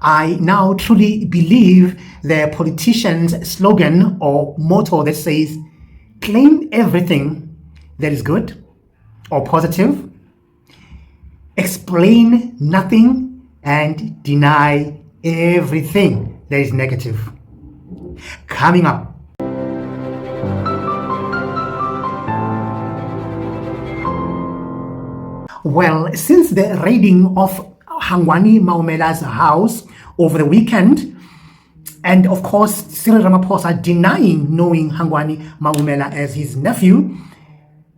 I now truly believe the politician's slogan or motto that says, claim everything that is good or positive, explain nothing, and deny everything that is negative. Coming up. Well, since the raiding of Hangwani Maumela's house over the weekend, and of course Cyril Ramaphosa denying knowing Hangwani Maumela as his nephew,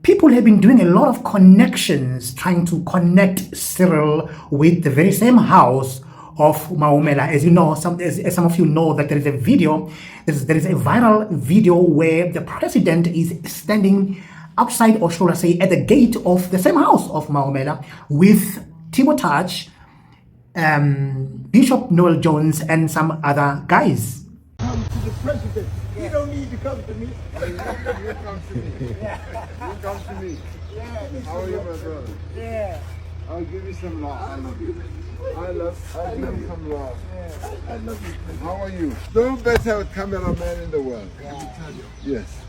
people have been doing a lot of connections, trying to connect Cyril with the very same house of Maumela. As you know, as some of you know, that there is a video, there is a viral video where the president is standing outside, or should I say, at the gate of the same house of Maumela with Timo Touch, Bishop Noel Jones, and some other guys. Come to the president. Yeah. You don't need to come to me. You come to me. Yeah. You come to me. Yeah. How are you, my brother? Yeah. I'll give you some love. I love you. I'll give you some love. Yeah. I love you. How are you? No better cameraman in the world. Yeah. Let me tell you. Yes.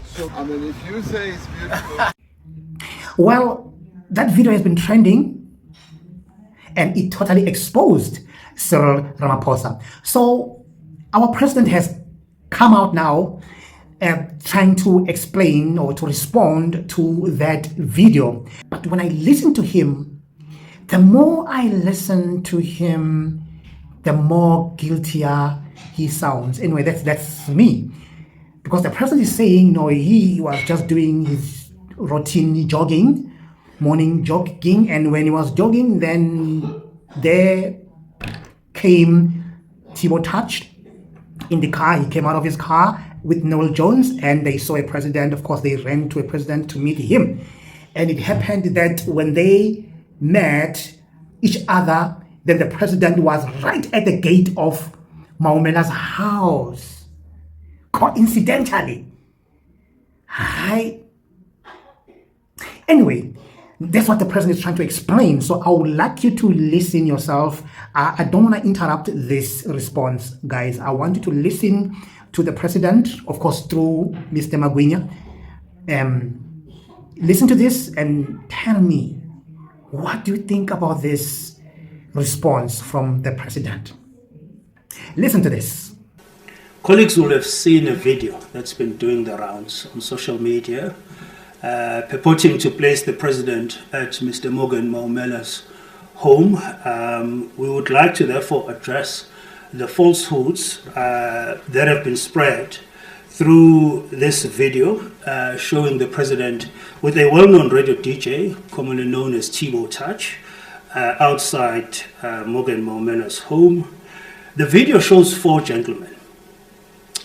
So, I mean, if you say it's beautiful. Well, that video has been trending and it totally exposed Cyril Ramaphosa. So our president has come out now trying to explain or to respond to that video. But when I listen to him, the more I listen to him, the more guiltier he sounds. Anyway, that's me. Because the president is saying, no, he was just doing his routine jogging, morning jogging, and when he was jogging, then there came Timo Touch in the car. He came out of his car with Noel Jones, and they saw a president. Of course, they ran to a president to meet him. And it happened that when they met each other, then the president was right at the gate of Maumela's house. Coincidentally. Anyway, that's what the president is trying to explain. So I would like you to listen yourself. I don't want to interrupt this response, guys. I want you to listen to the president, of course, through Mr. Magwinya. Listen to this and tell me, what do you think about this response from the president? Listen to this. Colleagues will have seen a video that's been doing the rounds on social media, purporting to place the president at Mr. Maumela's home. We would like to therefore address the falsehoods that have been spread through this video showing the president with a well-known radio DJ, commonly known as Timo Touch, outside Maumela's home. The video shows four gentlemen,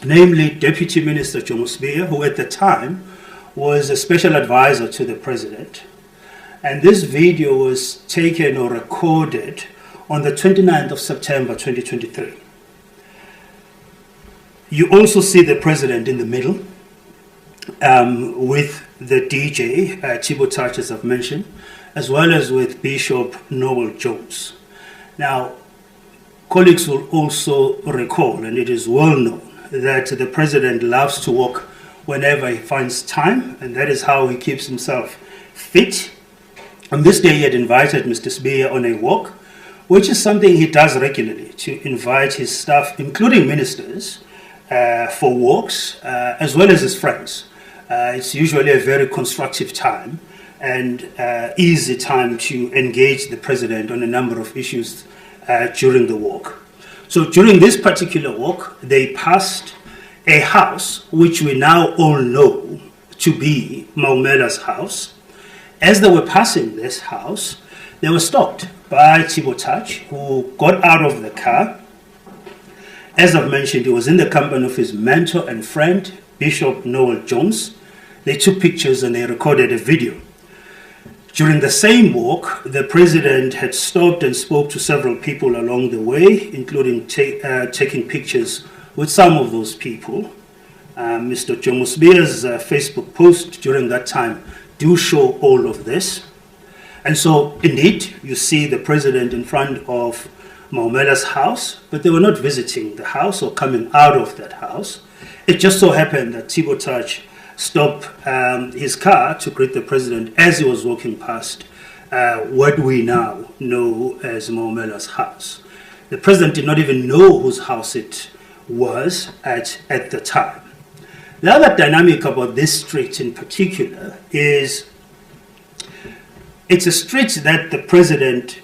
namely Deputy Minister Jomo Sibiya, who at the time was a special advisor to the president. And this video was taken or recorded on the 29th of September 2023. You also see the president in the middle with the DJ, Timo Touch, as I've mentioned, as well as with Bishop Noel Jones. Now, colleagues will also recall, and it is well known, that the president loves to walk whenever he finds time, and that is how he keeps himself fit. On this day, he had invited Mr. Sibiya on a walk, which is something he does regularly, to invite his staff, including ministers, for walks, as well as his friends. It's usually a very constructive time and easy time to engage the president on a number of issues during the walk. So during this particular walk, they passed a house which we now all know to be Maumela's house. As they were passing this house, they were stopped by Timo Touch, who got out of the car. As I've mentioned, he was in the company of his mentor and friend, Bishop Noel Jones. They took pictures and they recorded a video. During the same walk, the president had stopped and spoke to several people along the way, including taking pictures with some of those people. Mr. Jomo Sibiya's Facebook post during that time do show all of this. And so, indeed, you see the president in front of Maumela'S house, but they were not visiting the house or coming out of that house. It just so happened that Thibaut Touch stopped his car to greet the president as he was walking past what we now know as Maumela'S house. The president did not even know whose house it was at the time. The other dynamic about this street in particular is it's a street that the president,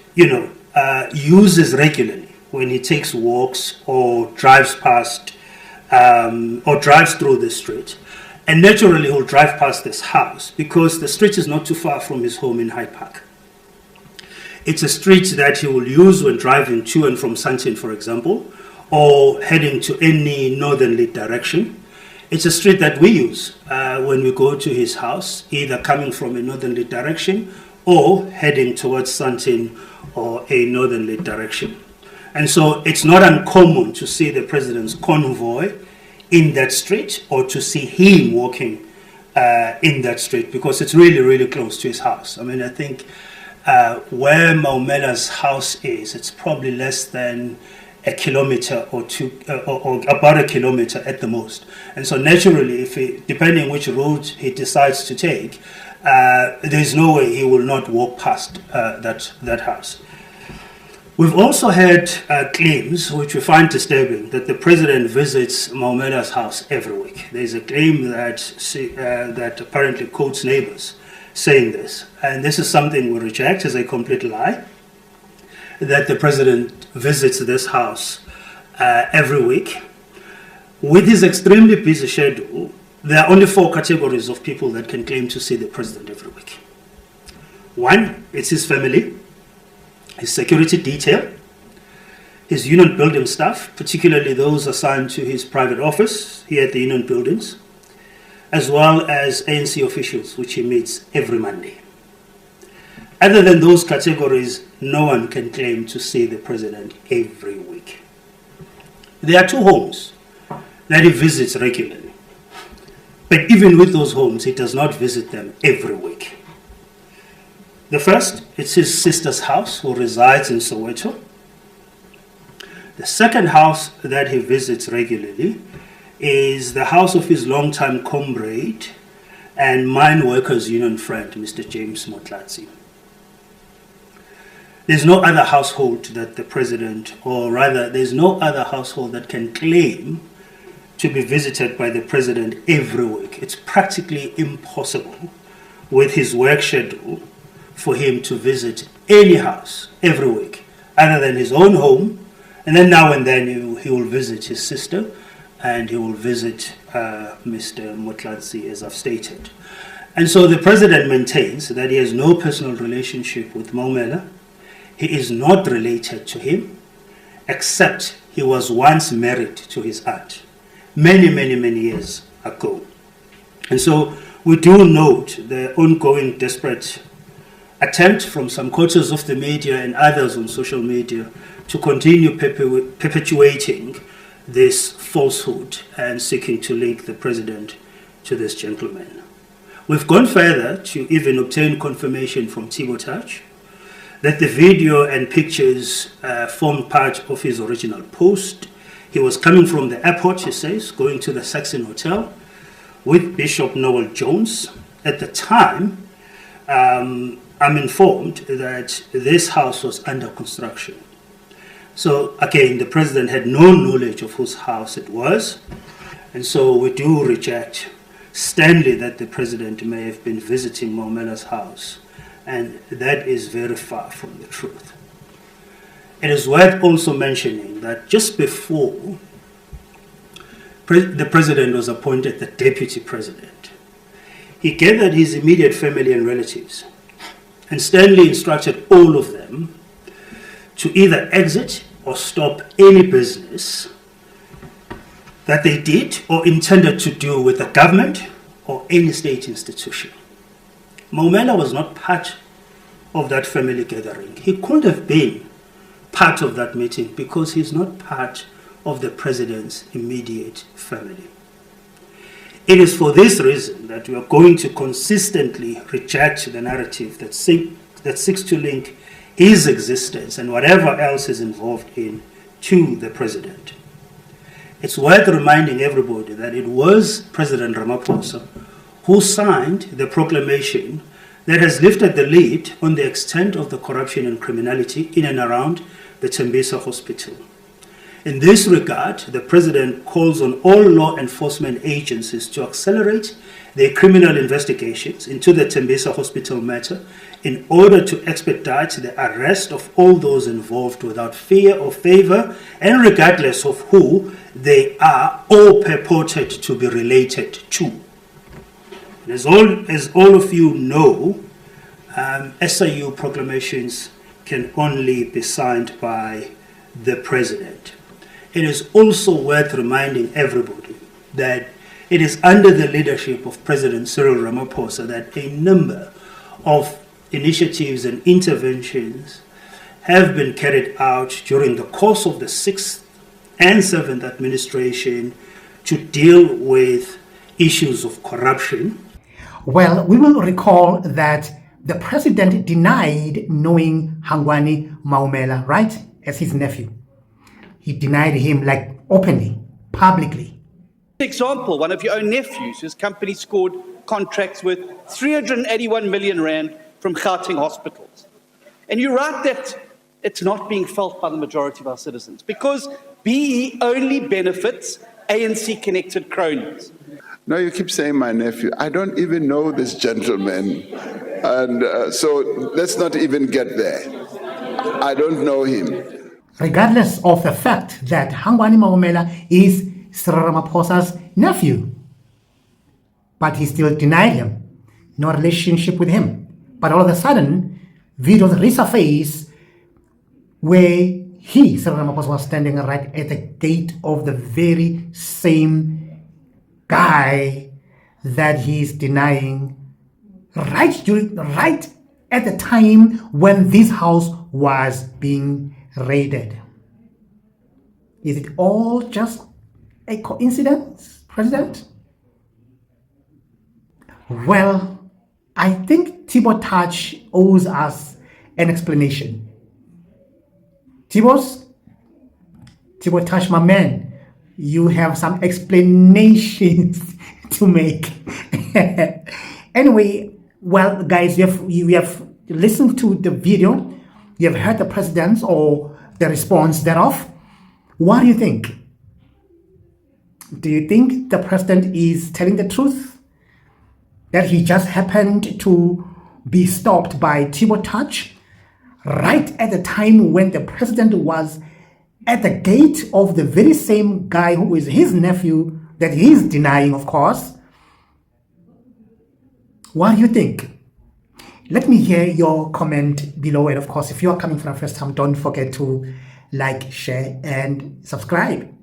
uses regularly when he takes walks or drives past or drives through the street. And naturally, he'll drive past this house because the street is not too far from his home in Hyde Park. It's a street that he will use when driving to and from Sandton, for example, or heading to any northerly direction. It's a street that we use when we go to his house, either coming from a northerly direction or heading towards Sandton or a northerly direction. And so it's not uncommon to see the president's convoy in that street or to see him walking in that street because it's really, really close to his house. I mean, I think where Maumela'S house is, it's probably less than a kilometer or two, or about a kilometer at the most. And so naturally, depending which route he decides to take, there's no way he will not walk past that house. We've also had claims, which we find disturbing, that the president visits Maumela'S house every week. There's a claim that apparently quotes neighbors saying this. And this is something we reject as a complete lie, that the president visits this house every week. With his extremely busy schedule, there are only 4 categories of people that can claim to see the president every week. One, it's his family, his security detail, his union building staff, particularly those assigned to his private office here at the union buildings, as well as ANC officials, which he meets every Monday. Other than those categories, no one can claim to see the president every week. There are 2 homes that he visits regularly. But even with those homes, he does not visit them every week. The first, it's his sister's house, who resides in Soweto. The second house that he visits regularly is the house of his longtime comrade and mine workers union friend, Mr. James Motlatsi. There's no other household that the president, or rather, there's no other household that can claim to be visited by the president every week. It's practically impossible with his work schedule for him to visit any house every week, other than his own home, and then now and then he will visit his sister, and he will visit Mr. Motlatsi, as I've stated. And so the president maintains that he has no personal relationship with Maumela. He is not related to him, except he was once married to his aunt, many, many, many years ago. And so we do note the ongoing desperate attempt from some quarters of the media and others on social media to continue perpetuating this falsehood and seeking to link the president to this gentleman. We've gone further to even obtain confirmation from Thibaut Touch that the video and pictures formed part of his original post. He was coming from the airport, he says, going to the Saxon Hotel with Bishop Noel Jones. At the time, I'm informed that this house was under construction. So again, the president had no knowledge of whose house it was. And so we do reject sternly that the president may have been visiting Maumela'S house. And that is very far from the truth. It is worth also mentioning that just before the president was appointed the deputy president, he gathered his immediate family and relatives and sternly instructed all of them to either exit or stop any business that they did or intended to do with the government or any state institution. Maumela was not part of that family gathering. He couldn't have been part of that meeting because he's not part of the president's immediate family. It is for this reason that we are going to consistently reject the narrative that that seeks to link his existence and whatever else is involved in to the president. It's worth reminding everybody that it was President Ramaphosa who signed the proclamation that has lifted the lid on the extent of the corruption and criminality in and around the Tembisa Hospital. In this regard, the President calls on all law enforcement agencies to accelerate their criminal investigations into the Tembisa Hospital matter in order to expedite the arrest of all those involved without fear or favor and regardless of who they are or purported to be related to. As all of you know, SIU proclamations can only be signed by the President. It is also worth reminding everybody that it is under the leadership of President Cyril Ramaphosa that a number of initiatives and interventions have been carried out during the course of the 6th and 7th administration to deal with issues of corruption. Well, we will recall that the president denied knowing Hangwani Maumela, right, as his nephew. He denied him like openly, publicly. Example, one of your own nephews, his company scored contracts worth 381 million rand from Gauteng hospitals. And you write that it's not being felt by the majority of our citizens because BE only benefits ANC-connected cronies. No, you keep saying my nephew. I don't even know this gentleman. And so let's not even get there. I don't know him. Regardless of the fact that Hangwani Maumela is Cyril Ramaphosa's nephew. But he still denied him. No relationship with him. But all of a sudden, videos resurface where he, Cyril Ramaphosa, was standing right at the gate of the very same guy that he's denying right at the time when this house was being raided. Is it all just a coincidence, President? Well, I think Thibaut Touch owes us an explanation. Thibaut Touch, my man, you have some explanations to make. Anyway, well, guys, you have listened to the video. You have heard the president's or the response thereof. What do you think? Do you think the president is telling the truth? That he just happened to be stopped by Thibaut Touch right at the time when the president was at the gate of the very same guy who is his nephew that he is denying, of course? What do you think? Let me hear your comment below. And of course, if you are coming for the first time, don't forget to like, share, and subscribe.